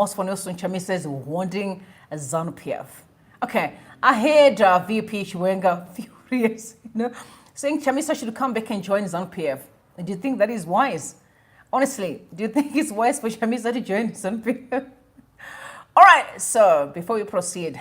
for Nelson Chamisa is wanting a ZANU PF. Okay, I heard VP Chiwenga furious, saying Chamisa should come back and join ZANU PF. Do you think that is wise? Honestly, do you think it's wise for Chamisa to join ZANU PF? All right, so before we proceed,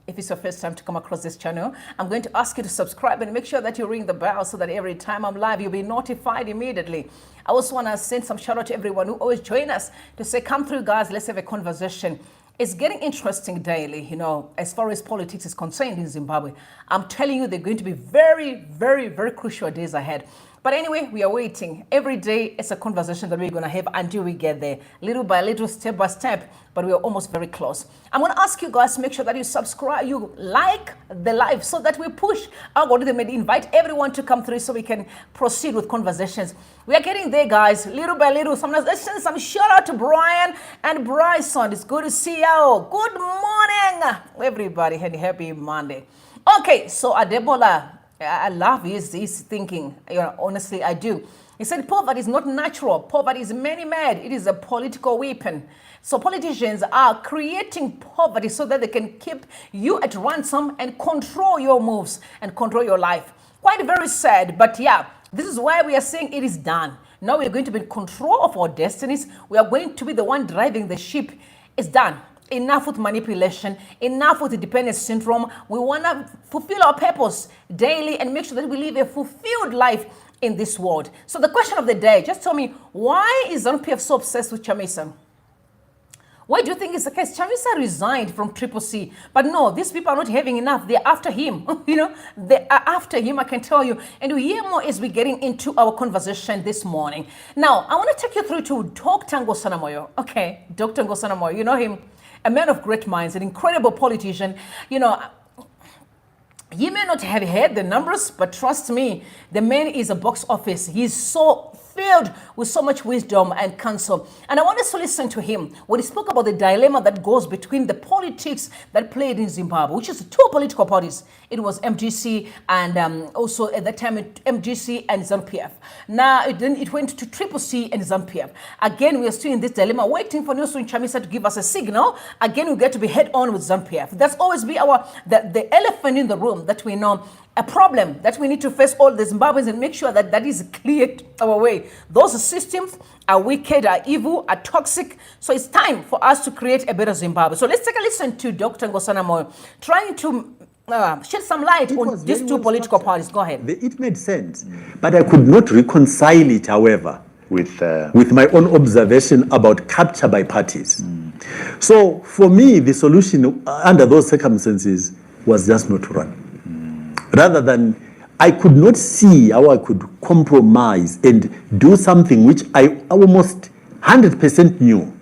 if it's your first time to come across this channel, I'm going to ask you to subscribe and make sure that you ring the bell so that every time I'm live, you'll be notified immediately. I also want to send some shout out to everyone who always join us to say, come through, guys, let's have a conversation. It's getting interesting daily, as far as politics is concerned in Zimbabwe. I'm telling you, they're going to be very, very, very crucial days ahead. But anyway, we are waiting. Every day, it's a conversation that we're going to have until we get there. Little by little, step by step, but we're almost very close. I'm going to ask you guys to make sure that you subscribe, you like the live so that we push our algorithm and invite everyone to come through so we can proceed with conversations. We are getting there, guys, little by little. Sometimes let's send some shout out to Brian and Bryson. It's good to see you. Good morning, everybody, and happy Monday. Okay, so Adebola, I love his thinking. Honestly, I do. He said poverty is not natural. Poverty is man-made. It is a political weapon. So politicians are creating poverty so that they can keep you at ransom and control your moves and control your life. Quite very sad, but yeah, this is why we are saying it is done. Now we are going to be in control of our destinies. We are going to be the one driving the ship. It's done. Enough with manipulation, enough with the dependence syndrome. We want to fulfill our purpose daily and make sure that we live a fulfilled life in this world. So the question of the day, just tell me, why is ZANU PF so obsessed with Chamisa? Why do you think it's the case? Chamisa resigned from Triple C, but no, these people are not having enough. They're after him. They are after him, I can tell you. And we hear more as we're getting into our conversation this morning. Now, I want to take you through to Dr. Ngosana Moyo. Okay, Dr. Ngosana Moyo, you know him. A man of great minds, an incredible politician. You may not have heard the numbers, but trust me, the man is a box office. He's so filled with so much wisdom and counsel. And I want us to listen to him when he spoke about the dilemma that goes between the politics that played in Zimbabwe, which is two political parties. It was MGC and also at that time MGC and ZANU PF. Now it went to Triple C and ZANU PF. Again, we are still in this dilemma, waiting for Nelson Chamisa to give us a signal. Again, we get to be head on with ZANU PF. That's always be the elephant in the room that we know. A problem that we need to face all the Zimbabweans and make sure that that is cleared our way. Those systems are wicked, are evil, are toxic. So it's time for us to create a better Zimbabwe. So let's take a listen to Dr. Ngosana Moyo trying to shed some light on these two political parties. Go ahead. It made sense, but I could not reconcile it, however, with my own observation about capture by parties. So for me, the solution under those circumstances was just not to run. Rather than, I could not see how I could compromise and do something which I almost 100% knew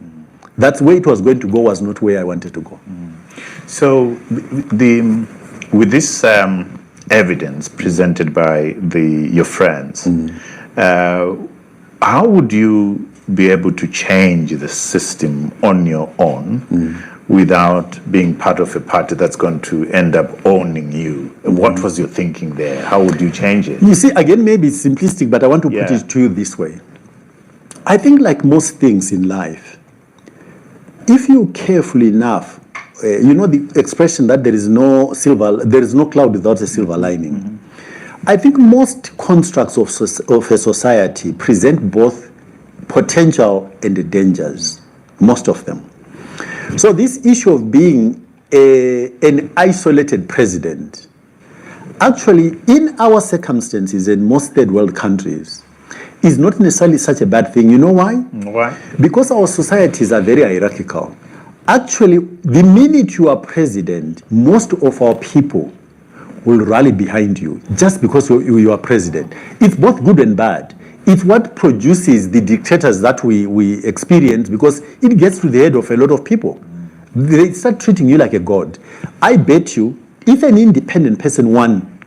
that where it was going to go was not where I wanted to go. So with this evidence presented by your friends, how would you be able to change the system on your own without being part of a party that's going to end up owning you? What was your thinking there? How would you change it? You see, again, maybe it's simplistic, but I want to put it to you this way. I think like most things in life, if you carefully enough, the expression that there is no cloud without a silver lining. I think most constructs of a society present both potential and the dangers, most of them. So this issue of being an isolated president, actually in our circumstances in most third world countries, is not necessarily such a bad thing. You know why? Why? Because our societies are very hierarchical. Actually, the minute you are president, most of our people will rally behind you just because you are president. It's both good and bad. It's what produces the dictators that we experience, because it gets to the head of a lot of people. They start treating you like a god. I bet you, if an independent person won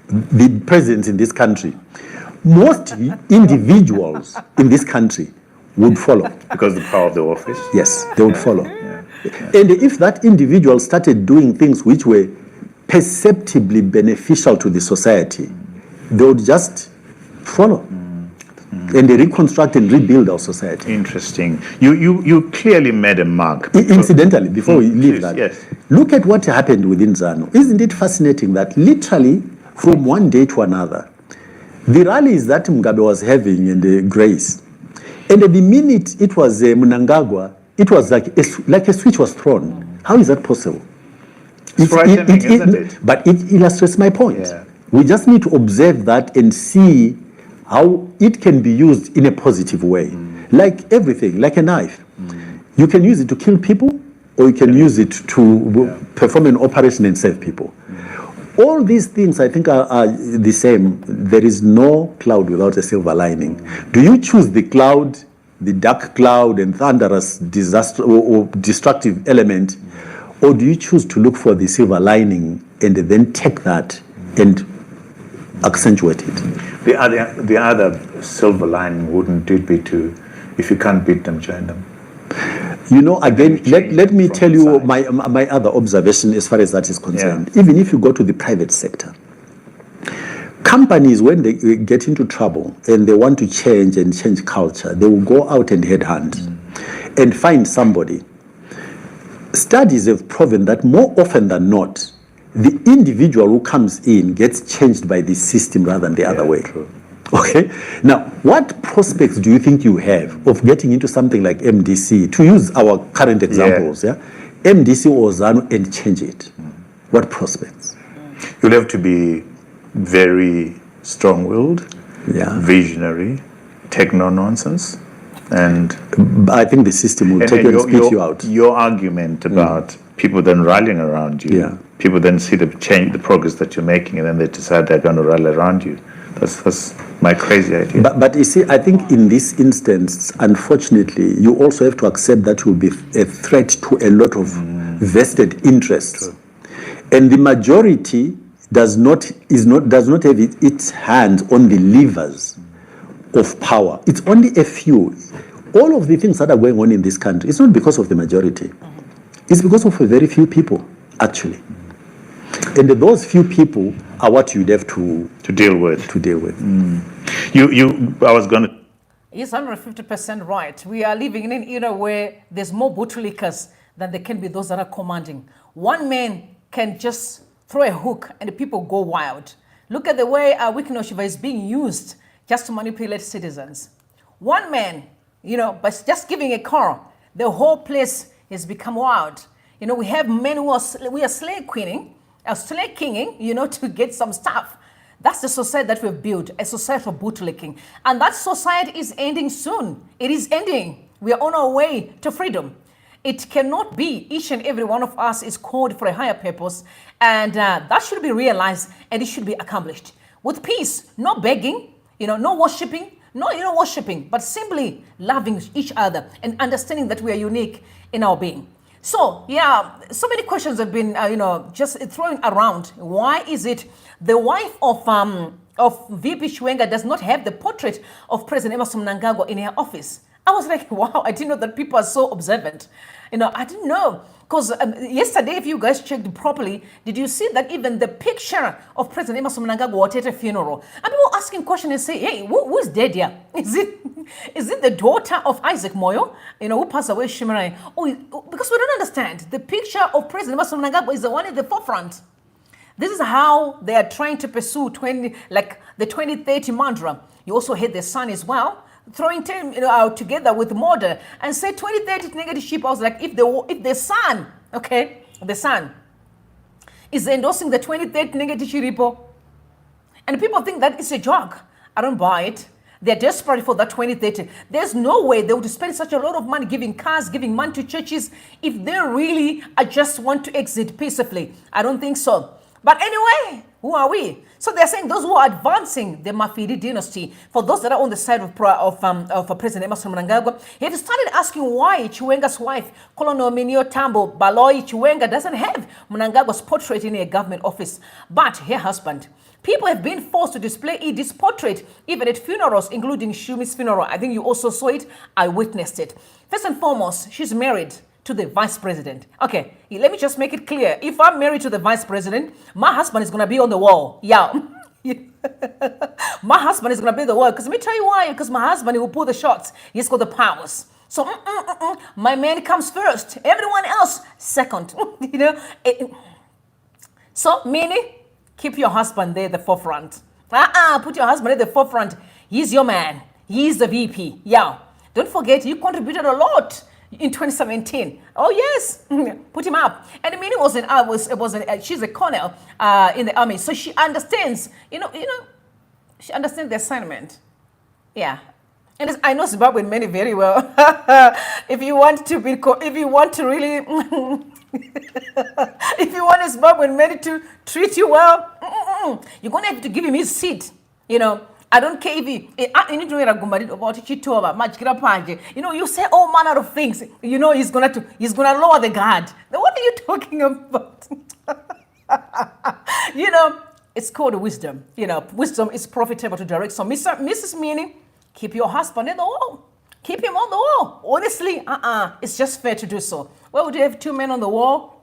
the presidency in this country, most individuals in this country would follow. Because the power of the office? Yes, they would follow. And if that individual started doing things which were perceptibly beneficial to the society, they would just follow. and reconstruct and rebuild our society. Interesting. You clearly made a mark. Incidentally, before we leave that, yes. look at what happened within ZANU. Isn't it fascinating that literally from one day to another, the rallies that Mugabe was having in Grace, and the minute it was Mnangagwa, it was like a switch was thrown. How is that possible? It's frightening, isn't it? But it illustrates my point. Yeah. We just need to observe that and see how it can be used in a positive way. Like everything, like a knife. You can use it to kill people, or you can use it to perform an operation and save people. All these things, I think, are the same. There is no cloud without a silver lining. Do you choose the cloud, the dark cloud and thunderous disaster or destructive element, or do you choose to look for the silver lining and then take that and accentuate it? The other silver lining wouldn't it be to, if you can't beat them, join them? You know, again, let me tell you my other observation as far as that is concerned. Yeah. Even if you go to the private sector, companies, when they get into trouble and they want to change culture, they will go out and headhunt and find somebody. Studies have proven that more often than not, the individual who comes in gets changed by the system rather than the other way. True. Okay. Now, what prospects do you think you have of getting into something like MDC, to use our current examples, MDC or ZANU, and change it? What prospects? You'll have to be very strong-willed, visionary, take no nonsense, and I think the system will take you and spit you out. Your argument about people then rallying around you, people then see the change, the progress that you're making, and then they decide they're going to rally around you. That's my crazy idea. But you see, I think in this instance, unfortunately, you also have to accept that will be a threat to a lot of vested interests. True. And the majority does not have its hands on the levers of power. It's only a few. All of the things that are going on in this country, it's not because of the majority. It's because of a very few people, actually. And those few people are what you'd have to deal with. I was going to... He's 150% right. We are living in an era where there's more bootlickers than there can be those that are commanding. One man can just throw a hook and the people go wild. Look at the way Wikinoshiva is being used just to manipulate citizens. One man, by just giving a car, the whole place has become wild. We have men who are slave queening, slave kinging, to get some stuff. That's the society that we've built, a society of bootlicking. And that society is ending soon. It is ending. We are on our way to freedom. It cannot be each and every one of us is called for a higher purpose. And that should be realized and it should be accomplished. With peace, no begging, no worshiping, worshiping, but simply loving each other and understanding that we are unique in our being. So, so many questions have been, just throwing around. Why is it the wife of VP Chiwenga does not have the portrait of President Emerson Mnangagwa in her office? I was like, wow, I didn't know that people are so observant. I didn't know. Because yesterday, if you guys checked properly, did you see that even the picture of President Emerson Mnangagwa was at a funeral? And people asking questions and say, hey, who's dead here? Is it the daughter of Isaac Moyo, who passed away, Shimirai? Because we don't understand. The picture of President Emerson Mnangagwa is the one at the forefront. This is how they are trying to pursue the 2030 mantra. You also had the son as well, throwing out together with murder and say 2030 negative ship. I was like, if the son, the son is endorsing the 2030 negative repo, and people think that it's a joke. I don't buy it. They're desperate for that 2030. There's no way they would spend such a lot of money giving cars, giving money to churches if they really just want to exit peacefully. I don't think so. But anyway, who are we? So they're saying those who are advancing the Mafiri dynasty, for those that are on the side of President Emerson Mnangagwa, have started asking why Chiwenga's wife, Colonel Minio Tambo Baloyi Chiwenga, doesn't have Mnangagwa's portrait in a government office, but her husband. People have been forced to display this portrait even at funerals, including Shumi's funeral. I think you also saw it. I witnessed it. First and foremost, she's married to the vice president. Okay, let me just make it clear. If I'm married to the vice president, my husband is going to be on the wall. Yeah. My husband is going to be the one. Because let me tell you why. Because my husband will pull the shots. He's got the powers. So my man comes first. Everyone else second. You know. So meaning, keep your husband there at the forefront. Put your husband at the forefront. He's your man. He's the VP. Yeah. Don't forget, you contributed a lot in 2017. Oh yes, put him up. And the meaning she's a colonel in the army, so she understands. She understands the assignment. Yeah. And I know Zimbabwean men very well. If you want to really, if you want a Zimbabwean man to treat you well, you're going to have to give him his seat. I don't care if you need to about you say all manner of things. He's gonna lower the guard. Then what are you talking about? It's called wisdom. Wisdom is profitable to direct. So Mrs. Meaning, keep your husband at the wall. Keep him on the wall. Honestly, it's just fair to do so. Why would you have two men on the wall?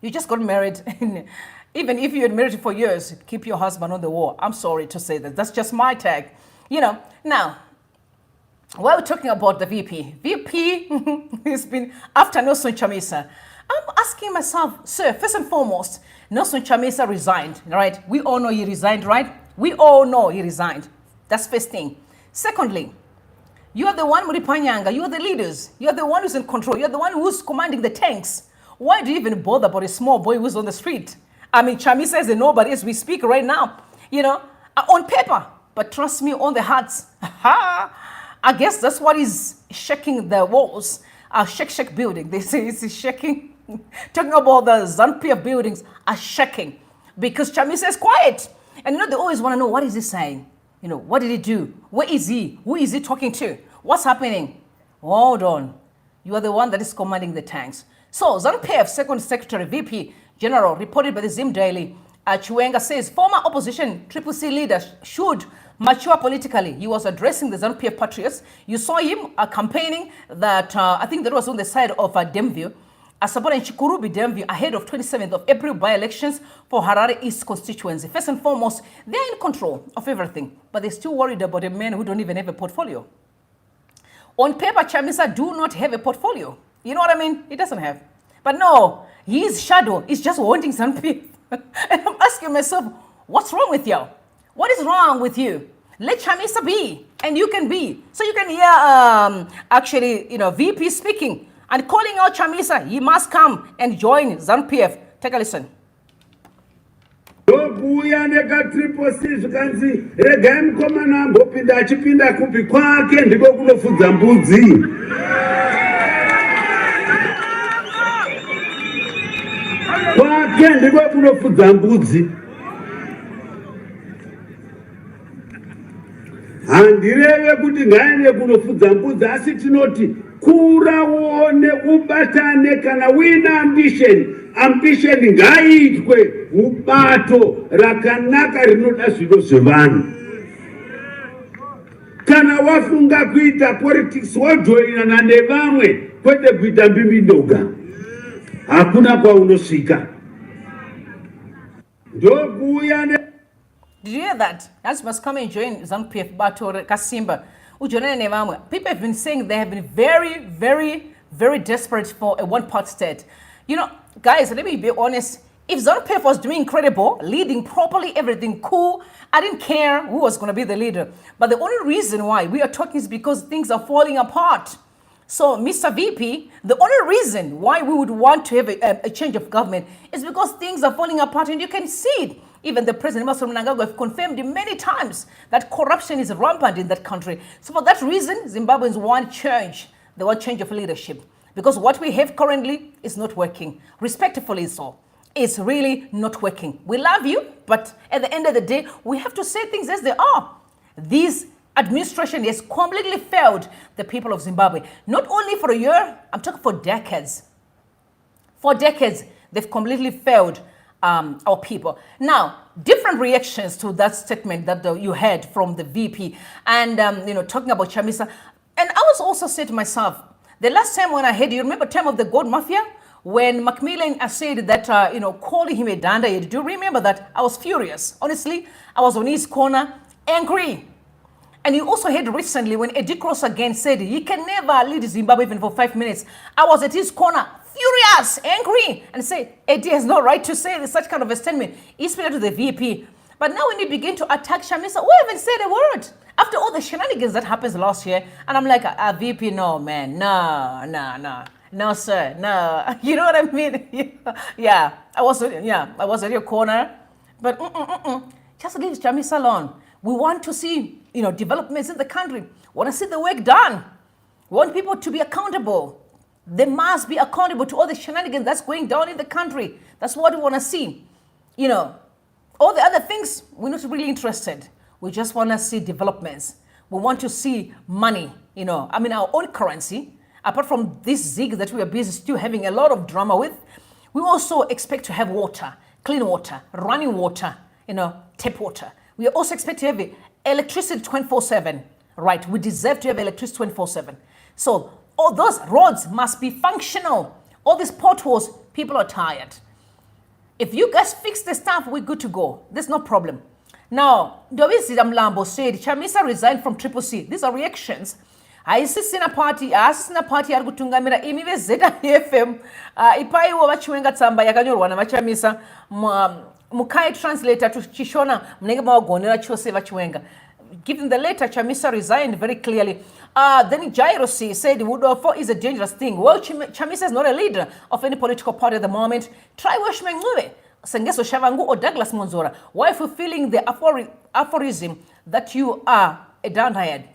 You just got married. Even if you had married for years, keep your husband on the wall. I'm sorry to say that. That's just my tag. Now, while we're talking about the VP has been after Nelson Chamisa. I'm asking myself, sir, first and foremost, Nelson Chamisa resigned, right? We all know he resigned, right? We all know he resigned. That's first thing. Secondly, you are the one, Muripanyanga, you are the leaders. You are the one who's in control. You are the one who's commanding the tanks. Why do you even bother about a small boy who's on the street? I mean, Chamisa is a nobody as we speak right now, on paper. But trust me, on the hearts, I guess that's what is shaking the walls. Shake building. They say it's shaking. Talking about the ZANU buildings are shaking because Chamisa is quiet. And they always want to know, what is he saying? What did he do? Where is he? Who is he talking to? What's happening? Hold on. You are the one that is commanding the tanks. So ZANU-PF Second Secretary VP General reported by the Zim Daily, Chiwenga says former opposition Triple C leader should mature politically. He was addressing the ZANU-PF patriots. You saw him campaigning that, I think that was on the side of Demview, supporting Chikurubi Demview ahead of 27th of April by-elections for Harare East constituency. First and foremost, they're in control of everything, but they're still worried about a man who don't even have a portfolio. On paper, Chamisa do not have a portfolio. You know what I mean? He doesn't have. But no, his shadow is just wanting some people. And I'm asking myself, what's wrong with you? What is wrong with you? Let Chamisa be, and you can be. So you can hear, VP speaking and calling out Chamisa. He must come and join ZANU-PF. Take a listen. Ndokuya nekatriple C zvikanzi regai mukomana ambopinda achipinda kupi kwake ndiko kunofudza mbudzi. Kwake ndiko kunofudza mbudzi. Handireve kuti ngaende kunofudza mbudzi, asi tinoti kura uone ubatane kana wina ambition ngaitwe mubato rakanaka rinoda zvido zvevanhu. Kana wafunga kuita politics wojoinana nevamwe kwete kuita mbimbidoga, hakuna kwaunosvika. Ndokuya ne. Did you hear that? As must come and join ZANU-PF Bato Kasimba. People have been saying they have been very, very, very desperate for a one-part state. Guys, let me be honest. If ZANU-PF was doing incredible, leading properly, everything cool, I didn't care who was going to be the leader. But the only reason why we are talking is because things are falling apart. So, Mr. VP, the only reason why we would want to have a change of government is because things are falling apart, and you can see it. Even the President Emmerson Mnangagwa have confirmed many times that corruption is rampant in that country. So for that reason, Zimbabweans want change. They want change of leadership. Because what we have currently is not working. Respectfully so. It's really not working. We love you, but at the end of the day, we have to say things as they are. This administration has completely failed the people of Zimbabwe. Not only for a year, I'm talking for decades. For decades, they've completely failed our people. Now, different reactions to that statement that you heard from the VP and, talking about Chamisa. And I was also saying to myself, the last time when I heard, you remember the time of the gold mafia? When Macmillan said that, calling him a dandahead, do you remember that? I was furious. Honestly, I was on his corner, angry. And you also heard recently when Eddie Cross again said he can never lead Zimbabwe even for 5 minutes. I was at his corner, furious, angry, and say Eddie has no right to say such kind of a statement, especially to the VP. But now when he begin to attack Chamisa, we haven't said a word. After all the shenanigans that happens last year, and I'm like, VP, no, man, no, sir, no. You know what I mean? Yeah, I was at your corner, but just leave Chamisa alone. We want to see, developments in the country. We want to see the work done. We want people to be accountable. They must be accountable to all the shenanigans that's going down in the country. That's what we want to see. All the other things, we're not really interested. We just want to see developments. We want to see money, our own currency. Apart from this zig that we are busy still having a lot of drama with, we also expect to have water, clean water, running water, tap water. We also expect to have electricity 24/7, right? We deserve to have electricity 24/7. So all those roads must be functional. All these potholes, people are tired. If you guys fix the stuff, we're good to go. There's no problem. Now, Ndobizile Mlambo said, Chamisa resigned from Triple C. These are reactions. Asisina party ari kutungamira imi ve ZANU ipaiwo vachiwenga tsamba yakanyorwa navachamisa mukai translator to chishona munenge mawagonera chose vachiwenga. Given the letter, Chamisa resigned very clearly. Then Jairosi said Woodofo is a dangerous thing. Well, Chamisa is not a leader of any political party at the moment. Try Washmengwe, Sengeso Shavangu or Douglas Monzora. Why fulfilling the aphorism that you are a dandahead?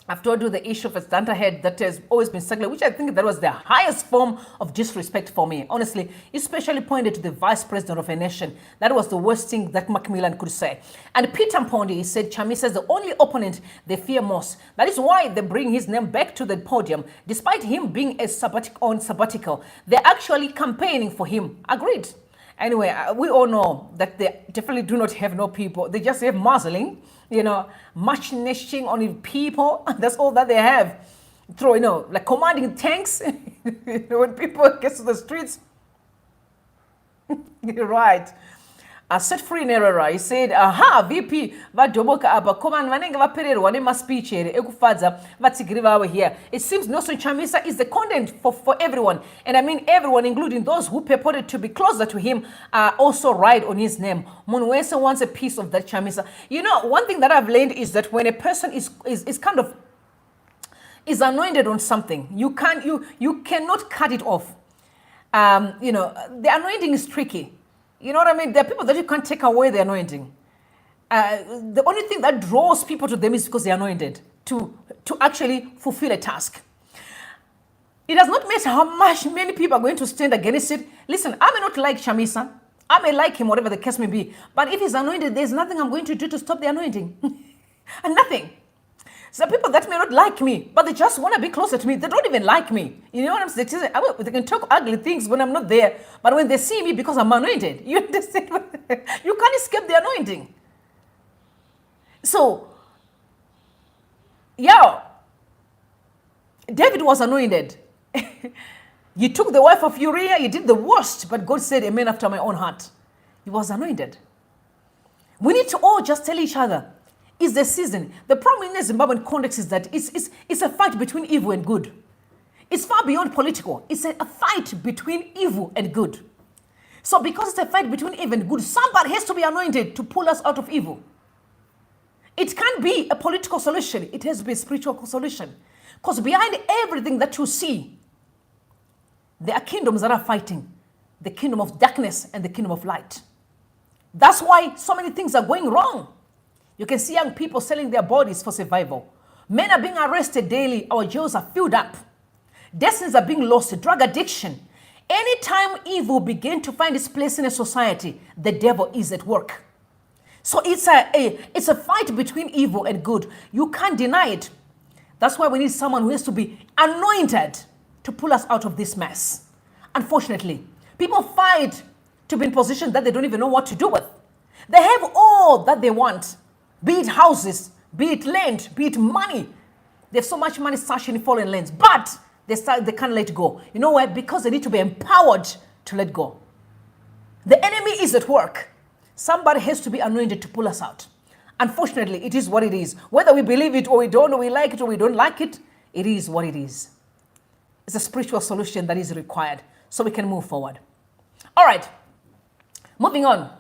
I've told you the issue of a dandahead that has always been circulated, which I think that was the highest form of disrespect for me. Honestly, especially pointed to the vice president of a nation. That was the worst thing that Macmillan could say. And Peter Mpondi said Chamisa is the only opponent they fear most. That is why they bring his name back to the podium. Despite him being on sabbatical, they're actually campaigning for him. Agreed. Anyway, we all know that they definitely do not have no people. They just have muzzling, machination on people. That's all that they have. Throw, like commanding tanks. When people get to the streets. Right. Set free Nerera. He said, VP, vadoboka aba command vanenge vaperero vanema speech here ekufadza vatsigiriva here. It seems Nelson Chamisa is the content for everyone. And I mean everyone, including those who purported to be closer to him, also ride on his name. Munwese wants a piece of that Chamisa. One thing that I've learned is that when a person is anointed on something, you cannot cut it off. The anointing is tricky. You know what I mean? There are people that you can't take away the anointing. The only thing that draws people to them is because they're anointed to actually fulfill a task. It does not matter how many people are going to stand against it. Listen, I may not like Chamisa. I may like him, whatever the case may be. But if he's anointed, there's nothing I'm going to do to stop the anointing. And nothing. Some people that may not like me, but they just want to be closer to me. They don't even like me. You know what I'm saying? They can talk ugly things when I'm not there. But when they see me because I'm anointed, you understand? You can't escape the anointing. So, David was anointed. You took the wife of Uriah, you did the worst, but God said, a man after my own heart. He was anointed. We need to all just tell each other, it's the season. The problem in the Zimbabwean context is that it's a fight between evil and good. It's far beyond political. It's a fight between evil and good. So because it's a fight between evil and good, somebody has to be anointed to pull us out of evil. It can't be a political solution. It has to be a spiritual solution. Because behind everything that you see, there are kingdoms that are fighting. The kingdom of darkness and the kingdom of light. That's why so many things are going wrong. You can see young people selling their bodies for survival. Men are being arrested daily. Our jails are filled up. Destinies are being lost. Drug addiction. Anytime evil begins to find its place in a society, the devil is at work. So it's a fight between evil and good. You can't deny it. That's why we need someone who has to be anointed to pull us out of this mess. Unfortunately, people fight to be in positions that they don't even know what to do with. They have all that they want. Be it houses, be it land, be it money. They have so much money stashed in foreign lands. But they can't let go. You know why? Because they need to be empowered to let go. The enemy is at work. Somebody has to be anointed to pull us out. Unfortunately, it is what it is. Whether we believe it or we don't, or we like it or we don't like it, it is what it is. It's a spiritual solution that is required so we can move forward. All right, moving on.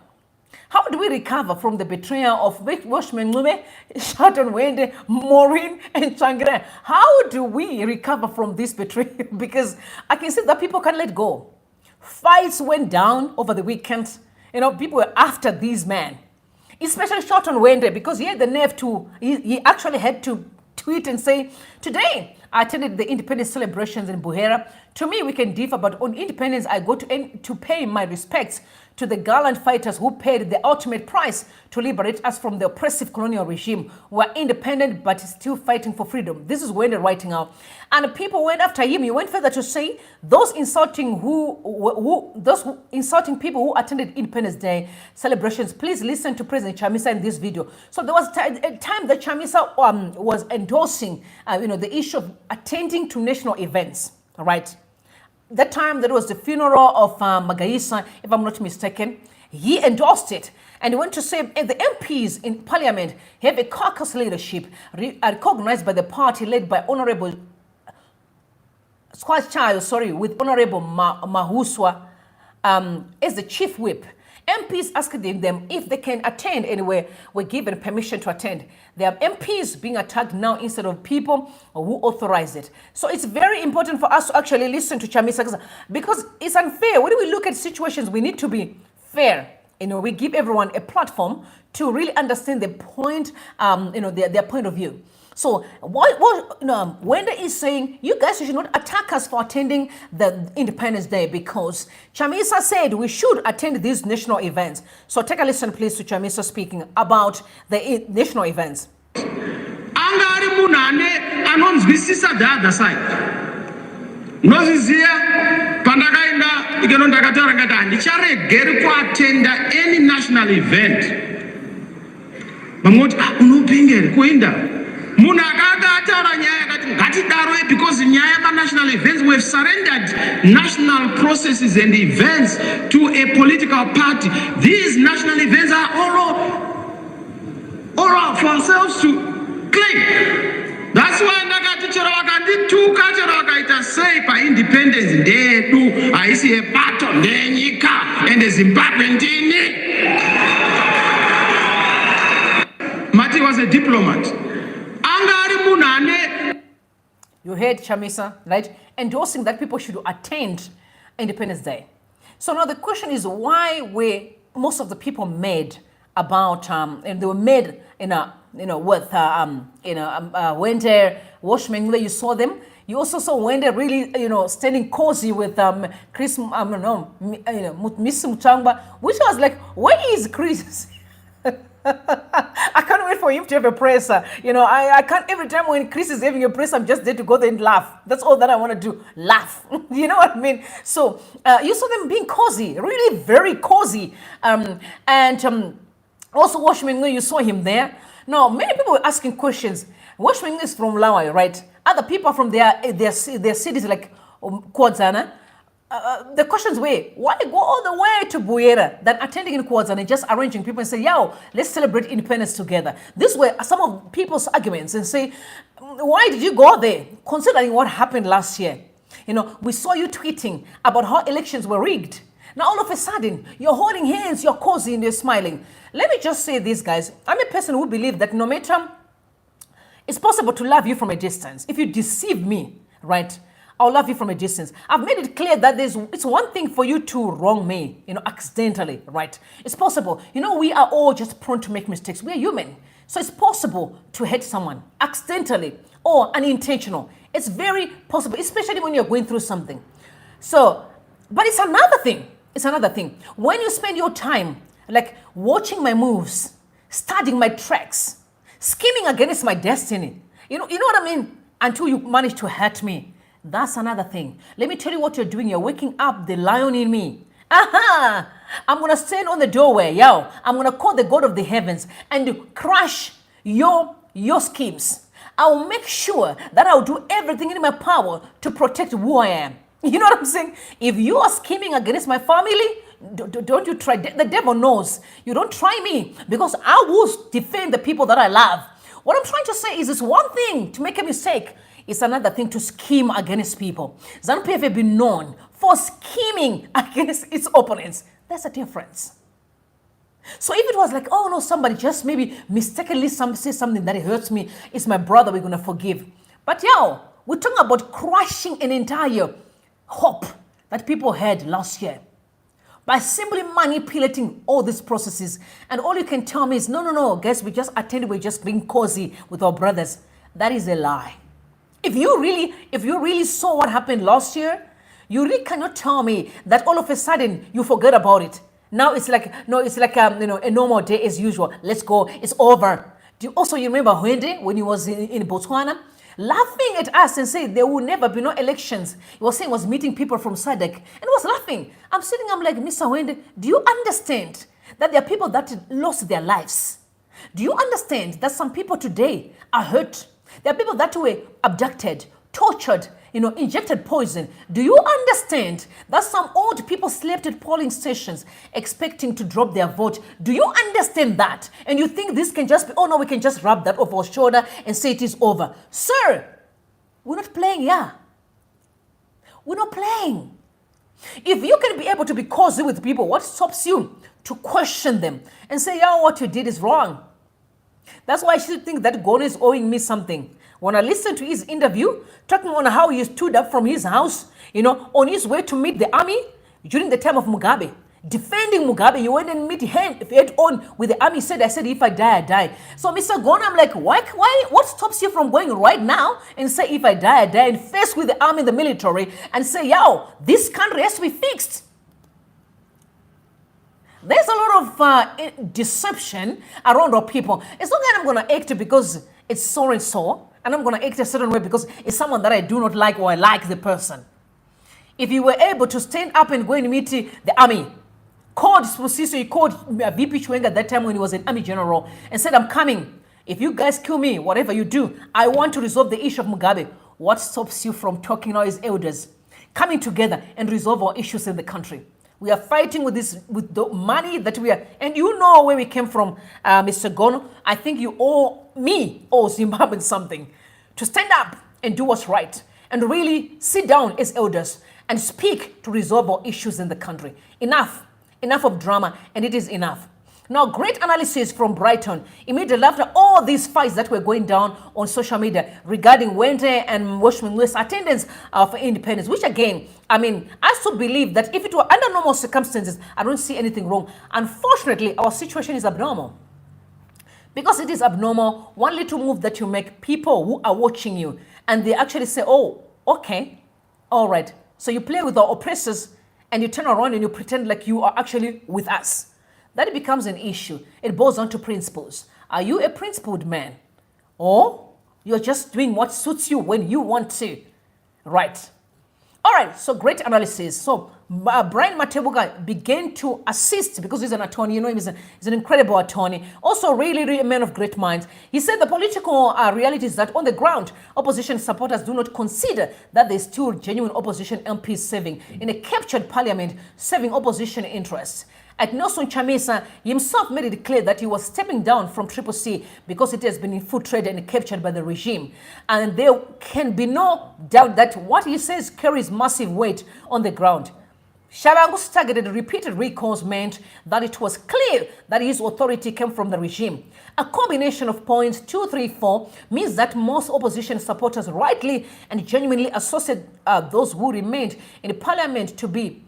How do we recover from the betrayal of Washman Ngume, Shaton Wende, Maureen, and Changre? How do we recover from this betrayal? Because I can see that people can't let go. Fights went down over the weekend. You know, people were after these men, especially Shaton Wende, because he had the nerve to, he actually had to tweet and say, today I attended the independence celebrations in Buhera. To me, we can differ, but on independence, I go to pay my respects to the gallant fighters who paid the ultimate price to liberate us from the oppressive colonial regime. We're independent, but still fighting for freedom. This is Wende writing out. And people went after him. He went further to say, those insulting people who attended Independence Day celebrations, please listen to President Chamisa in this video. So there was a time that Chamisa was endorsing, the issue of attending to national events, all right? That time that was the funeral of Magaisa, if I'm not mistaken, he endorsed it. And he went to say the MPs in parliament have a caucus leadership recognized by the party led by Honorable with Honorable Mahuswa as the chief whip. MPs asking them if they can attend anywhere, were given permission to attend. There are MPs being attacked now instead of people who authorize it. So it's very important for us to actually listen to Chamisa, because it's unfair. When we look at situations, we need to be fair. We give everyone a platform to really understand the point, their point of view. So what Wende is saying, you guys should not attack us for attending the Independence Day, because Chamisa said we should attend these national events. So take a listen, please, to Chamisa speaking about the national events. Angari munane anonzwisisa the other side. Nozizia pandakaenda ikeno ndakataura ngati handicharegeri kuatenda any national event. Vamoti unopingeri kuenda. Because in national events, we've surrendered national processes and events to a political party. These national events are all for ourselves to claim. That's why say by Independence Day, I see a battle, and the Zimbabwean Mati was a diplomat. You heard Chamisa, right? Endorsing that people should attend Independence Day. So now the question is, why were most of the people made about, and they were made with, Wende, Washman, you saw them. You also saw Wende really, standing cozy with Chris, Miss Mutangba, which was like, where is Chris? I can't wait for him to have a presser. I can't, every time when Chris is having a presser, I'm just there to go there and laugh. That's all that I want to do, laugh. You know what I mean? So you saw them being cozy, really very cozy. Also Washman, you saw him there. Now, many people were asking questions. Washman is from Lawa, right? Other people from their cities like Kwadzana. The questions were, why go all the way to Buera than attending in Kwadzana and just arranging people and say, let's celebrate independence together? These were some of people's arguments, and say, why did you go there? Considering what happened last year. We saw you tweeting about how elections were rigged. Now all of a sudden, you're holding hands, you're cozy, and you're smiling. Let me just say this, guys. I'm a person who believes that no matter, it's possible to love you from a distance. If you deceive me, right, I'll love you from a distance. I've made it clear that it's one thing for you to wrong me, accidentally, right? It's possible. We are all just prone to make mistakes. We're human. So it's possible to hate someone accidentally or unintentional. It's very possible, especially when you're going through something. So, but it's another thing. It's another thing. When you spend your time, like watching my moves, studying my tracks, scheming against my destiny, you know what I mean? Until you manage to hurt me. That's another thing. Let me tell you what you're doing. You're waking up the lion in me. Aha! I'm going to stand on the doorway. I'm going to call the God of the heavens and crush your schemes. I'll make sure that I'll do everything in my power to protect who I am. You know what I'm saying? If you are scheming against my family, don't you try. The devil knows. You don't try me, because I will defend the people that I love. What I'm trying to say is, it's one thing to make a mistake. It's another thing to scheme against people. ZANU-PF have been known for scheming against its opponents. There's a difference. So if it was like, oh no, somebody just maybe mistakenly say something that hurts me, it's my brother, we're going to forgive. But we're talking about crushing an entire hope that people had last year by simply manipulating all these processes. And all you can tell me is, no, guys, we just attended, we're just being cozy with our brothers. That is a lie. If you really saw what happened last year, you really cannot tell me that all of a sudden you forget about it. Now it's like, a normal day as usual. Let's go, it's over. Do you remember Hwende when he was in Botswana? Laughing at us and saying there will never be no elections. He was saying he was meeting people from SADC and was laughing. I'm like, Mr. Hwende, do you understand that there are people that lost their lives? Do you understand that some people today are hurt? There are people that were abducted, tortured, injected poison. Do you understand that some old people slept at polling stations expecting to drop their vote? Do you understand that? And you think this can just be, oh no, we can just rub that off our shoulder and say it is over. Sir, we're not playing here. We're not playing. If you can be able to be cozy with people, what stops you to question them and say, what you did is wrong? That's why I should think that Gono is owing me something. When I listened to his interview, talking on how he stood up from his house, on his way to meet the army during the time of Mugabe, defending Mugabe, you went and meet head on with the army. I said, if I die, I die. So Mr. Gono, I'm like, why? What stops you from going right now and say, if I die, I die, and face with the army, the military, and say, this country has to be fixed? There's a lot of deception around our people. It's not that I'm going to act because it's so and so, and I'm going to act a certain way because it's someone that I do not like or I like the person. If you were able to stand up and go and meet the army, called Spusiso, he called VP Chiwenga at that time when he was an army general and said, I'm coming. If you guys kill me, whatever you do, I want to resolve the issue of Mugabe. What stops you from talking now as elders, coming together and resolve our issues in the country? We are fighting with the money that we are, and you know where we came from, Mr. Gono. I think you owe me or Zimbabweans something to stand up and do what's right and really sit down as elders and speak to resolve our issues in the country. Enough of drama, and it is enough. Now, great analysis from Brighton immediately after all these fights that were going down on social media regarding Hwende and Watchman Lewis' attendance for independence, which again, I still believe that if it were under normal circumstances, I don't see anything wrong. Unfortunately, our situation is abnormal. Because it is abnormal, one little move that you make, people who are watching you, and they actually say, oh, okay, all right. So you play with our oppressors, and you turn around and you pretend like you are actually with us. That becomes an issue. It boils down to principles. Are you a principled man? Or you're just doing what suits you when you want to? Right. All right, so great analysis. So Brian Matebuga began to assist because he's an attorney. He's an incredible attorney. Also, really a man of great minds. He said the political reality is that on the ground, opposition supporters do not consider that there's still genuine opposition MPs serving in a captured parliament, serving opposition interests. At Nelson Chamisa, he himself made it clear that he was stepping down from Triple C because it has been infiltrated and captured by the regime. And there can be no doubt that what he says carries massive weight on the ground. Shabangu's targeted repeated recalls meant that it was clear that his authority came from the regime. A combination of points 2, 3, 4 means that most opposition supporters rightly and genuinely associate those who remained in the parliament to be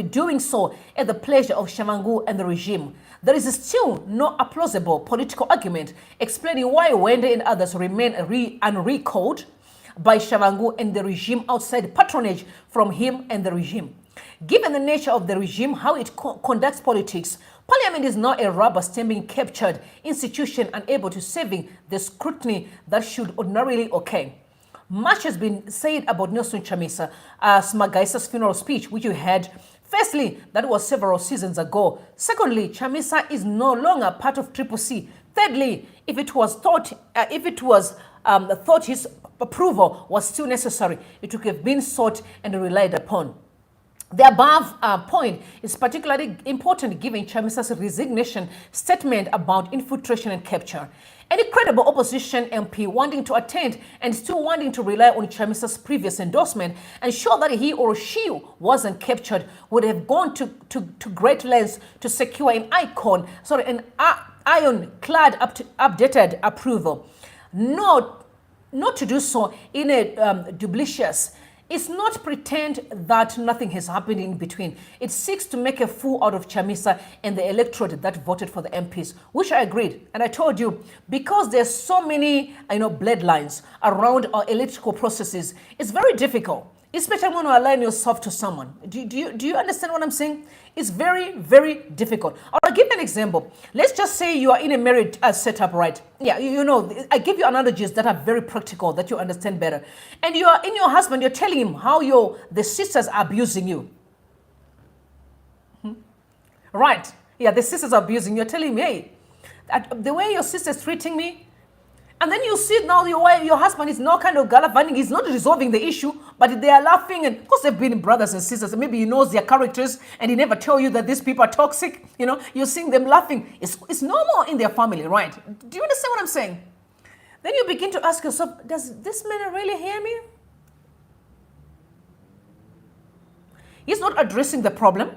doing so at the pleasure of Shabangu and the regime. There is still no plausible political argument explaining why Hwende and others remain unrecalled by Shabangu and the regime outside patronage from him and the regime. Given the nature of the regime, how it conducts politics, Parliament is now a rubber-stamping captured institution unable to saving the scrutiny that should ordinarily occur. Much has been said about Nelson Chamisa, Smagaisa's funeral speech, which you had. Firstly, that was several seasons ago. Secondly, Chamisa is no longer part of Triple C. Thirdly, if it was thought his approval was still necessary, it would have been sought and relied upon. The above point is particularly important given Chamisa's resignation statement about infiltration and capture. Any credible opposition MP wanting to attend and still wanting to rely on Chamisa's previous endorsement and show that he or she wasn't captured would have gone to great lengths to secure an ironclad updated approval. Not to do so in a dubious. It's not pretend that nothing has happened in between. It seeks to make a fool out of Chamisa and the electorate that voted for the MPs, which I agreed. And I told you, because there's so many, bloodlines around our electoral processes, it's very difficult, especially when you align yourself to someone. Do you understand what I'm saying? It's very, very difficult. I'll give you an example. Let's just say you are in a marriage setup, right? Yeah, I give you analogies that are very practical, that you understand better. And you are in your husband, you're telling him how the sisters are abusing you. Right. Yeah, the sisters are abusing you. You're telling him, hey, the way your sister's treating me. And then you see now your husband is now kind of gallivanting. He's not resolving the issue, but they are laughing. And of course, they've been brothers and sisters. And maybe he knows their characters and he never tell you that these people are toxic. You're seeing them laughing. It's normal in their family, right? Do you understand what I'm saying? Then you begin to ask yourself, does this man really hear me? He's not addressing the problem.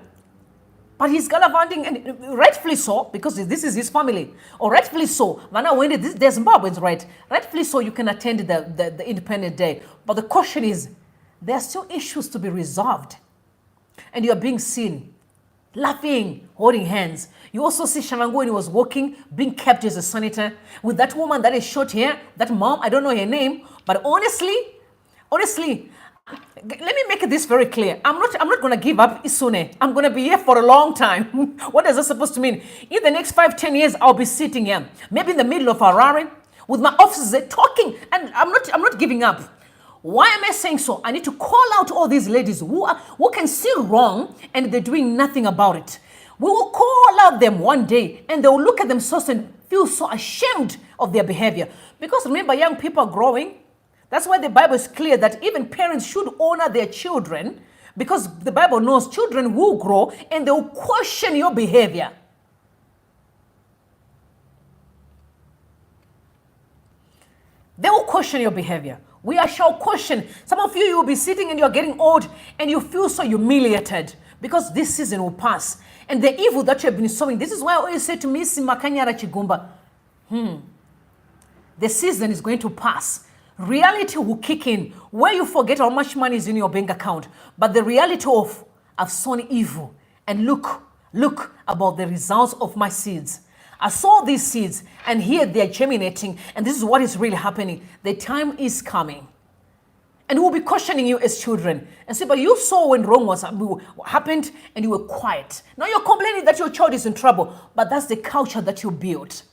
But he's gallivanting, and rightfully so, because this is his family. Or rightfully so, when they're Zimbabweans, right? Rightfully so, you can attend the Independent Day. But the question is, there are still issues to be resolved. And you're being seen, laughing, holding hands. You also see Shanango when he was walking, being kept as a senator, with that woman that is short hair, that mom, I don't know her name, but honestly, let me make this very clear. I'm not going to give up Isune. I'm going to be here for a long time. What is that supposed to mean? In the next 5-10 years, I'll be sitting here, maybe in the middle of Harare, with my officers there talking, and I'm not giving up. Why am I saying so? I need to call out all these ladies who can see wrong and they're doing nothing about it. We will call out them one day, and they will look at themselves and feel so ashamed of their behavior. Because remember, young people are growing. That's why the Bible is clear that even parents should honor their children, because the Bible knows children will grow and they will question your behavior. They will question your behavior. We shall question. Some of you will be sitting and you're getting old and you feel so humiliated because this season will pass. And the evil that you have been sowing, this is why I always say to me, Simakanyara Chigumba, the season is going to pass. Reality will kick in where you forget how much money is in your bank account. But the reality of I've sown evil, and look about the results of my seeds. I saw these seeds and here they're germinating, and this is what is really happening. The time is coming. And we'll be questioning you as children and say, but you saw when wrong was happened and you were quiet. Now you're complaining that your child is in trouble, but that's the culture that you built.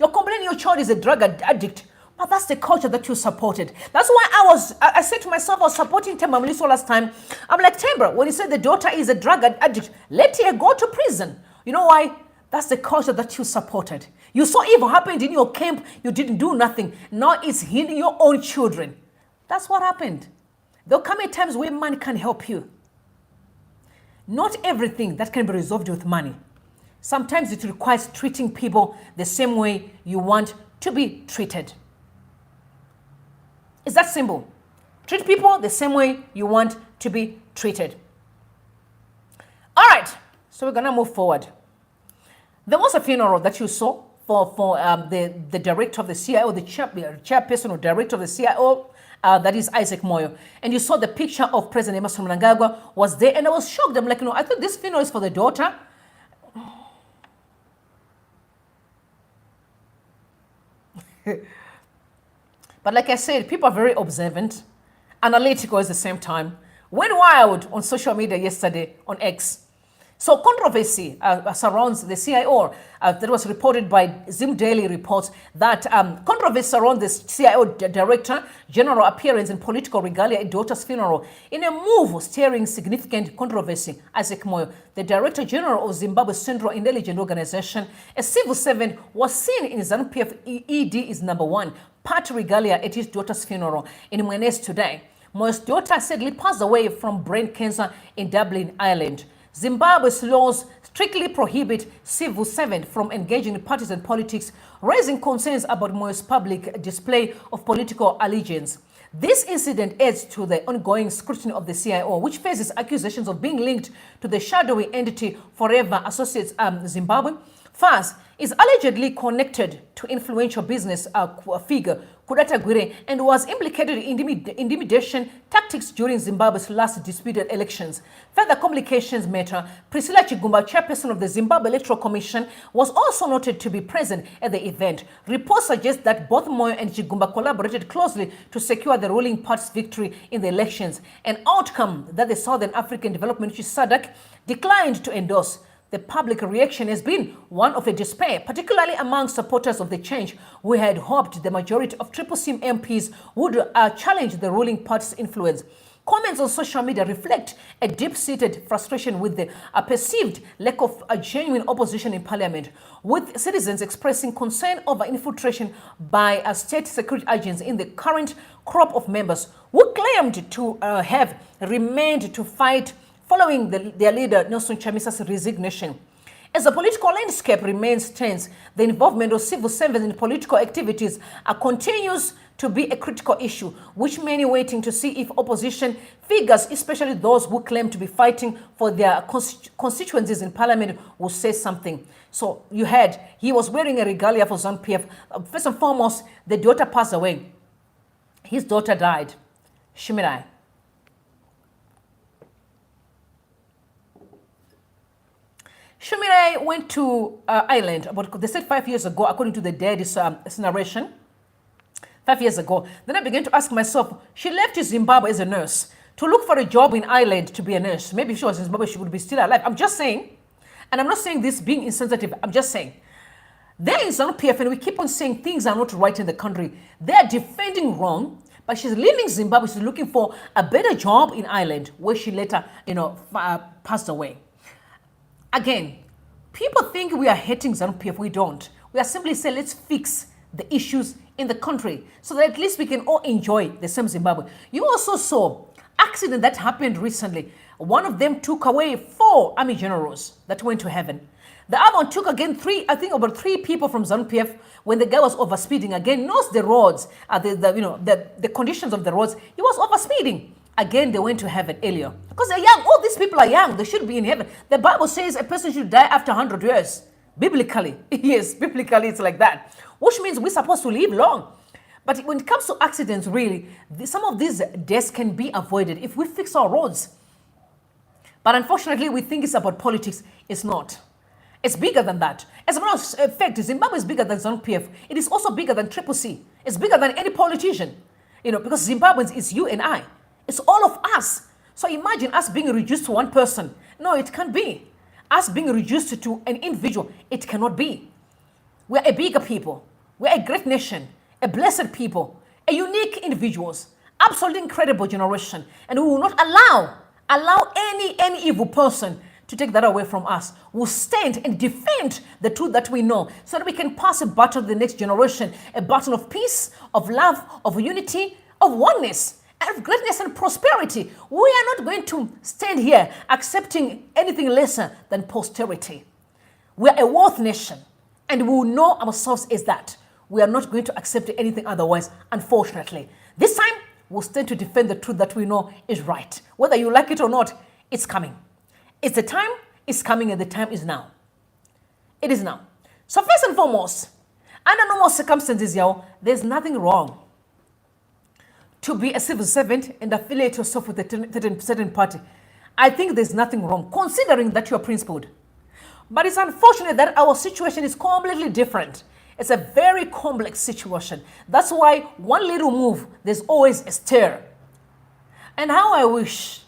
You're complaining your child is a drug addict, but that's the culture that you supported. That's why I said to myself, I was supporting Temba Mliso last time. I'm like, Temba, when he said the daughter is a drug addict, let her go to prison. You know why? That's the culture that you supported. You saw evil happened in your camp, you didn't do nothing. Now it's hitting your own children. That's what happened. There'll come a times where money can help you. Not everything that can be resolved with money. Sometimes it requires treating people the same way you want to be treated. It's that simple. Treat people the same way you want to be treated. All right, so we're gonna move forward. There was a funeral that you saw for the director of the CIO, the chairperson or director of the CIO, that is Isaac Moyo. And you saw the picture of President Emmerson Mnangagwa was there, and I was shocked. I'm like, I thought this funeral is for the daughter. But like I said, people are very observant, analytical at the same time. Went wild on social media yesterday on X. So controversy surrounds the CIO. That was reported by Zim Daily reports that controversy around the CIO Director General appearance in political regalia at daughter's funeral in a move stirring significant controversy. Isaac Moyo, the Director General of Zimbabwe's Central Intelligence Organization, a civil servant, was seen in ZANU-PF ED is #1, party regalia at his daughter's funeral in Mwenes today. Moyo's daughter sadly passed away from brain cancer in Dublin, Ireland. Zimbabwe's laws strictly prohibit civil servants from engaging in partisan politics, raising concerns about Moyo's public display of political allegiance. This incident adds to the ongoing scrutiny of the CIO, which faces accusations of being linked to the shadowy entity Forever Associates Zimbabwe. First, is allegedly connected to influential business figure Kudata Gwire and was implicated in intimidation tactics during Zimbabwe's last disputed elections. Further complications matter. Priscilla Chigumba, chairperson of the Zimbabwe Electoral Commission, was also noted to be present at the event. Reports suggest that both Moyo and Chigumba collaborated closely to secure the ruling party's victory in the elections, an outcome that the Southern African Development SADC declined to endorse. The public reaction has been one of a despair, particularly among supporters of the change who had hoped the majority of Triple Sim MPs would challenge the ruling party's influence. Comments on social media reflect a deep-seated frustration with the perceived lack of a genuine opposition in parliament, with citizens expressing concern over infiltration by state security agents in the current crop of members who claimed to have remained to fight following their leader Nelson Chamisa's resignation. As the political landscape remains tense, the involvement of civil servants in political activities continues to be a critical issue, which many waiting to see if opposition figures, especially those who claim to be fighting for their constituencies in parliament, will say something. So you heard, he was wearing a regalia for ZANU-PF. First and foremost, the daughter passed away. His daughter died. Shimirai. Shimirai went to Ireland, about, they said 5 years ago, according to the dad's narration. 5 years ago. Then I began to ask myself, she left Zimbabwe as a nurse to look for a job in Ireland to be a nurse. Maybe if she was in Zimbabwe, she would be still alive. I'm just saying, and I'm not saying this being insensitive, I'm just saying. There is ZANU-PF, and we keep on saying things are not right in the country. They're defending wrong, but she's leaving Zimbabwe, she's looking for a better job in Ireland, where she later, passed away. Again, people think we are hating ZANU-PF. We don't. We are simply saying, let's fix the issues in the country so that at least we can all enjoy the same Zimbabwe. You also saw accident that happened recently. One of them took away 4 army generals that went to heaven. The other one took again about three people from ZANU-PF when the guy was overspeeding. Again, knows the roads, the conditions of the roads. He was overspeeding. Again, they went to heaven earlier. Because they're young. All these people are young. They should be in heaven. The Bible says a person should die after 100 years. Biblically. Yes, biblically it's like that. Which means we're supposed to live long. But when it comes to accidents, really, some of these deaths can be avoided if we fix our roads. But unfortunately, we think it's about politics. It's not. It's bigger than that. As a matter of fact, Zimbabwe is bigger than ZANU-PF. It is also bigger than Triple C. It's bigger than any politician. Because Zimbabweans is you and I. It's all of us. So imagine us being reduced to one person. No, it can't be. Us being reduced to an individual, it cannot be. We're a bigger people. We're a great nation, a blessed people, a unique individuals, absolutely incredible generation. And we will not allow any evil person to take that away from us. We'll stand and defend the truth that we know so that we can pass a baton to the next generation, a baton of peace, of love, of unity, of oneness, of greatness and prosperity. We are not going to stand here accepting anything lesser than posterity. We are a world nation, and we will know ourselves as that. We are not going to accept anything otherwise, unfortunately. This time, we'll stand to defend the truth that we know is right. Whether you like it or not, it's coming. It's the time, it's coming, and the time is now. It is now. So first and foremost, under normal circumstances, there's nothing wrong to be a civil servant and affiliate yourself with a certain party. I think there's nothing wrong, considering that you're principled. But it's unfortunate that our situation is completely different. It's a very complex situation. That's why one little move, there's always a stir. And how I wish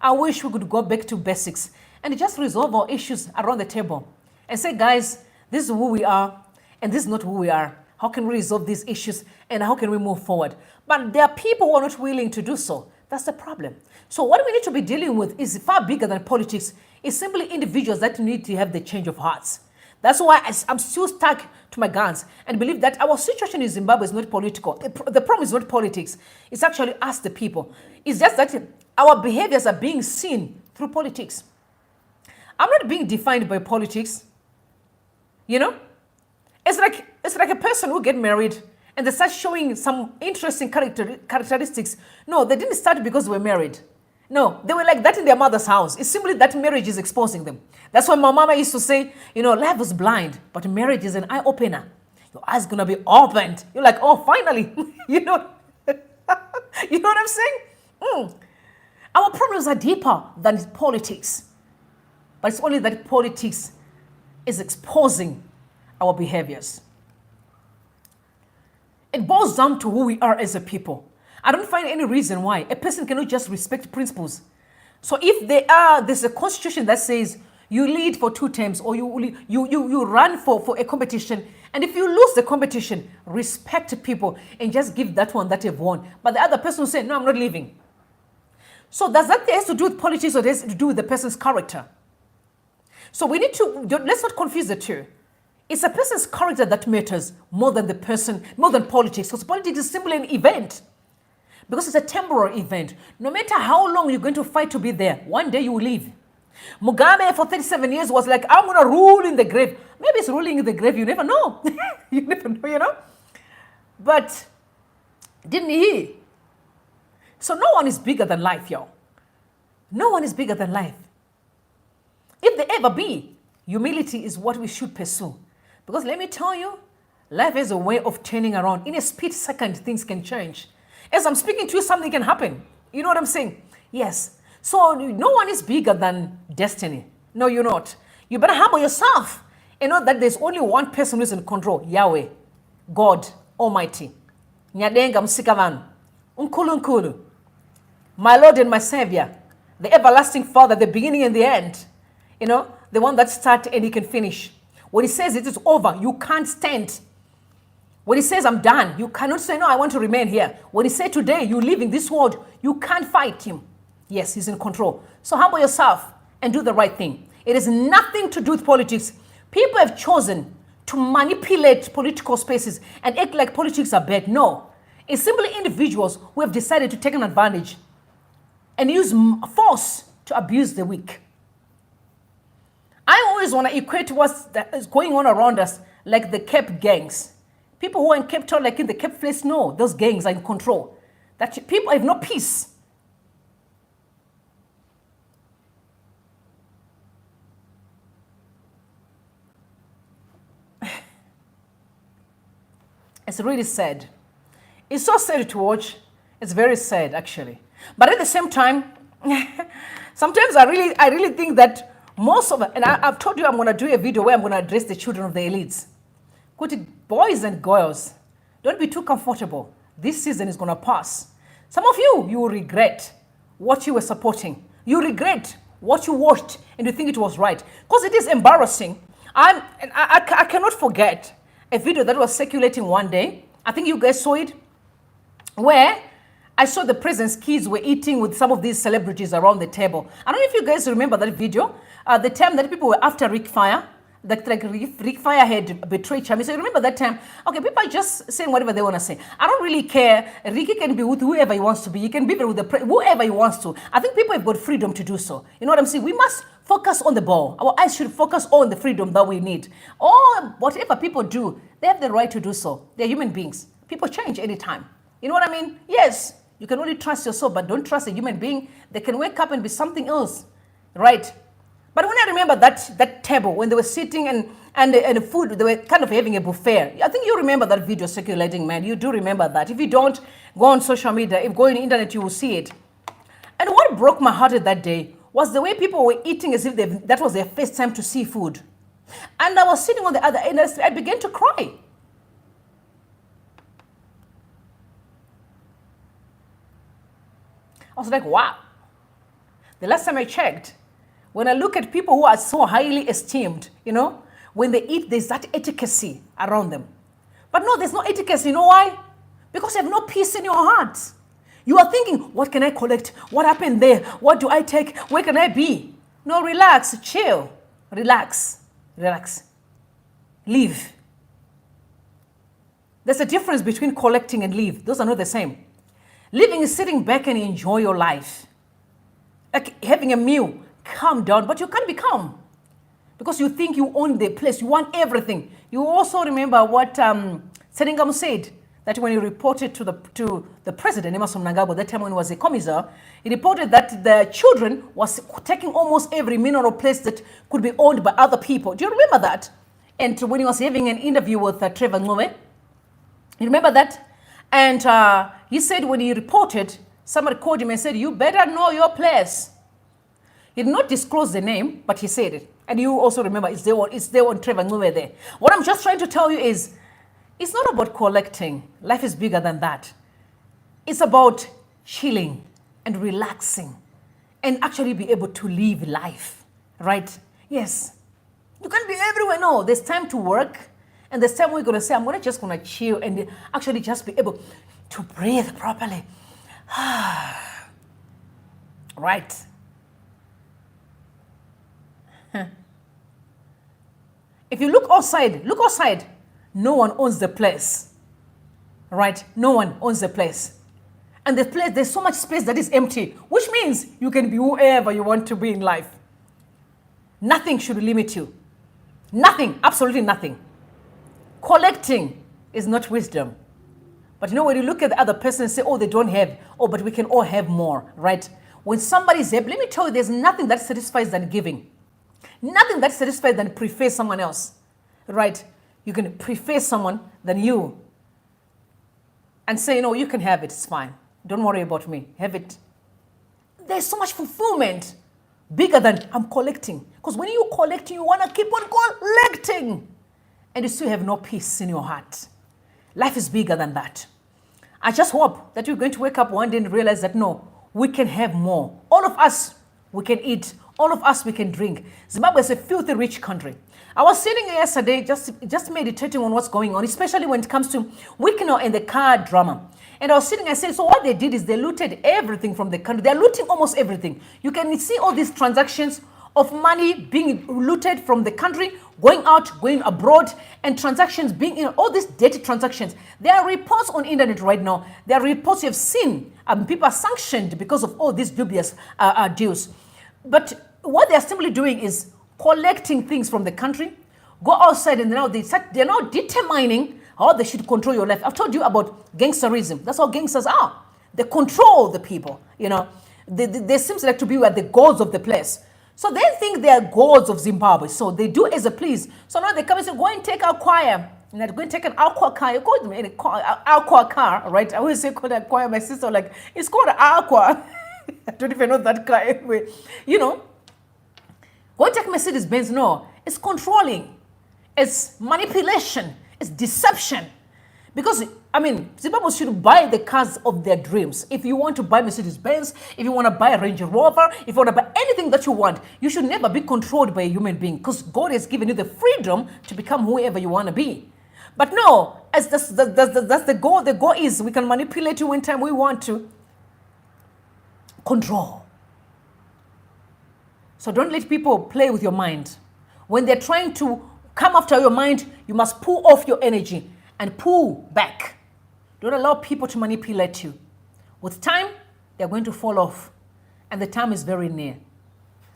we could go back to basics and just resolve our issues around the table and say, guys, this is who we are and this is not who we are. How can we resolve these issues and how can we move forward? But there are people who are not willing to do so. That's the problem. So what we need to be dealing with is far bigger than politics. It's simply individuals that need to have the change of hearts, That's why I'm still stuck to my guns and believe that our situation in Zimbabwe is not political. The problem is not politics. It's actually us, the people. It's just that our behaviors are being seen through politics. I'm not being defined by politics. You know? It's like a person who get married and they start showing some interesting characteristics. No, they didn't start because they were married. No, they were like that in their mother's house. It's simply that marriage is exposing them. That's why my mama used to say, you know, life is blind, but marriage is an eye-opener. Your eyes going to be opened. You're like, oh, finally. You know you know what I'm saying? Our problems are deeper than politics. But it's only that politics is exposing our behaviors. It boils down to who we are as a people. I don't find any reason why a person cannot just respect principles. So if there's a constitution that says you lead for 2 terms or you run for a competition, and if you lose the competition, respect people and just give that one that you've won. But the other person will say, no, I'm not leaving. So does that has to do with politics or has to do with the person's character? So we need to, let's not confuse the two. It's a person's character that matters more than the person, more than politics, because politics is simply an event. Because it's a temporary event. No matter how long you're going to fight to be there, one day you will leave. Mugabe for 37 years was like, I'm going to rule in the grave. Maybe it's ruling in the grave, you never know. You never know, you know. But didn't he? So no one is bigger than life, y'all. No one is bigger than life. If there ever be, humility is what we should pursue. Because let me tell you, life is a way of turning around. In a split second, things can change. As I'm speaking to you, something can happen. You know what I'm saying? Yes. So no one is bigger than destiny. No, you're not. You better humble yourself and know that there's only one person who's in control. Yahweh, God Almighty. Nyadenga msikavanu. Unkulu. My Lord and my Savior. The everlasting Father, the beginning and the end. You know, the one that starts and he can finish. When he says it is over, you can't stand. When he says, I'm done, you cannot say, no, I want to remain here. When he says today, you're leaving this world, you can't fight him. Yes, he's in control. So humble yourself and do the right thing. It has nothing to do with politics. People have chosen to manipulate political spaces and act like politics are bad. No. It's simply individuals who have decided to take an advantage and use force to abuse the weak. I always want to equate what's going on around us like the Cape gangs. People who are in Cape Town, like in the Cape Place, no, those gangs are in control. That people have no peace. It's really sad. It's so sad to watch. It's very sad, actually. But at the same time, sometimes I really think that most of it, and I've told you I'm going to do a video where I'm going to address the children of the elites. Boys and girls, don't be too comfortable. This season is going to pass. Some of you will regret what you were supporting. You regret what you watched and you think it was right. Because it is embarrassing. I cannot forget a video that was circulating one day. I think you guys saw it. Where I saw the president's kids were eating with some of these celebrities around the table. I don't know if you guys remember that video. The time that people were after Rick Fire. That like Rick Fire had betrayed Chamisa. So you remember that time? Okay, people are just saying whatever they want to say. I don't really care. Ricky can be with whoever he wants to be. He can be with whoever he wants to. I think people have got freedom to do so. You know what I'm saying? We must focus on the ball. Our eyes should focus on the freedom that we need. Or whatever people do, they have the right to do so. They're human beings. People change anytime. You know what I mean? Yes, you can only trust yourself, but don't trust a human being. They can wake up and be something else, right? But when I remember that table, when they were sitting and the food, they were kind of having a buffet. I think you remember that video circulating, man. You do remember that. If you don't, go on social media. If you go on the internet, you will see it. And what broke my heart that day was the way people were eating as if that was their first time to see food. And I was sitting on the other end, and I began to cry. I was like, wow. The last time I checked, when I look at people who are so highly esteemed, you know, when they eat, there's that etiquette around them. But no, there's no etiquette. You know why? Because you have no peace in your heart. You are thinking, what can I collect? What happened there? What do I take? Where can I be? No, relax, chill, relax, relax. Live. There's a difference between collecting and live. Those are not the same. Living is sitting back and enjoy your life. Like having a meal, calm down, but you can't be calm because you think you own the place, you want everything. You also remember what Seningam said, that when he reported to the president, Emerson Mnangagwa, that time when he was a commissar, he reported that the children was taking almost every mineral place that could be owned by other people. Do you remember that? And when he was having an interview with Trevor Ngome, you remember that? And he said when he reported, somebody called him and said, you better know your place. He did not disclose the name, but he said it. And you also remember, it's there on Trevor Ngube there. What I'm just trying to tell you is, it's not about collecting. Life is bigger than that. It's about chilling and relaxing and actually be able to live life, right? Yes. You can't be everywhere. No, there's time to work. And there's time we're going to say, I'm just going to chill and actually just be able to breathe properly. Right. If you look outside, no one owns the place, right? No one owns the place. And the place, there's so much space that is empty, which means you can be whoever you want to be in life. Nothing should limit you. Nothing, absolutely nothing. Collecting is not wisdom. But you know, when you look at the other person and say, oh, they don't have, oh, but we can all have more, right? When somebody's able, let me tell you, there's nothing that satisfies than giving. Nothing that satisfies than prefer someone else, right? You can prefer someone than you and say, no, you can have it, it's fine. Don't worry about me, have it. There's so much fulfillment bigger than I'm collecting. Because when you collect, you want to keep on collecting. And you still have no peace in your heart. Life is bigger than that. I just hope that you're going to wake up one day and realize that, no, we can have more. All of us, we can eat. All of us, we can drink. Zimbabwe is a filthy rich country. I was sitting yesterday just meditating on what's going on, especially when it comes to Wickenow and the car drama. And I was sitting and saying, so what they did is they looted everything from the country. They're looting almost everything. You can see all these transactions of money being looted from the country, going out, going abroad, and transactions being, all these dirty transactions. There are reports on internet right now. There are reports you have seen. People are sanctioned because of all these dubious deals. But what they're simply doing is collecting things from the country, go outside, and now they're now determining how they should control your life. I've told you about gangsterism. That's how gangsters are. They control the people, They seem like to be the gods of the place. So they think they are gods of Zimbabwe. So they do as they please. So now they come and say, go and take our choir. And they're going to take an aqua car. You call it an aqua car, right? I always say call it a choir. My sister it's called an aqua. I don't even know that car anyway. Go and take Mercedes-Benz. No, it's controlling. It's manipulation. It's deception. Because, Zimbabwe should buy the cars of their dreams. If you want to buy Mercedes-Benz, if you want to buy a Range Rover, if you want to buy anything that you want, you should never be controlled by a human being because God has given you the freedom to become whoever you want to be. But no, as that's the goal. The goal is we can manipulate you anytime we want to. Control. So don't let people play with your mind. When they're trying to come after your mind, you must pull off your energy and pull back. Don't allow people to manipulate you. With time, they're going to fall off. And the time is very near.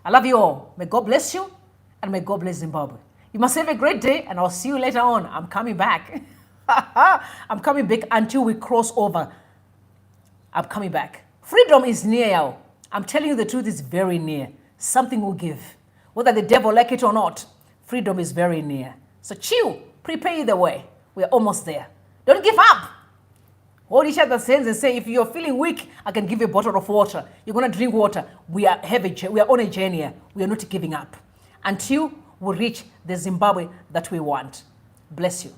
I love you all. May God bless you and may God bless Zimbabwe. You must have a great day and I'll see you later on. I'm coming back. I'm coming back until we cross over. I'm coming back. Freedom is near you. I'm telling you the truth is very near. Something will give. Whether the devil like it or not, freedom is very near. So chill, prepare either way. We're almost there. Don't give up. Hold each other's hands and say, if you're feeling weak, I can give you a bottle of water. You're going to drink water. We are on a journey here. We are not giving up until we reach the Zimbabwe that we want. Bless you.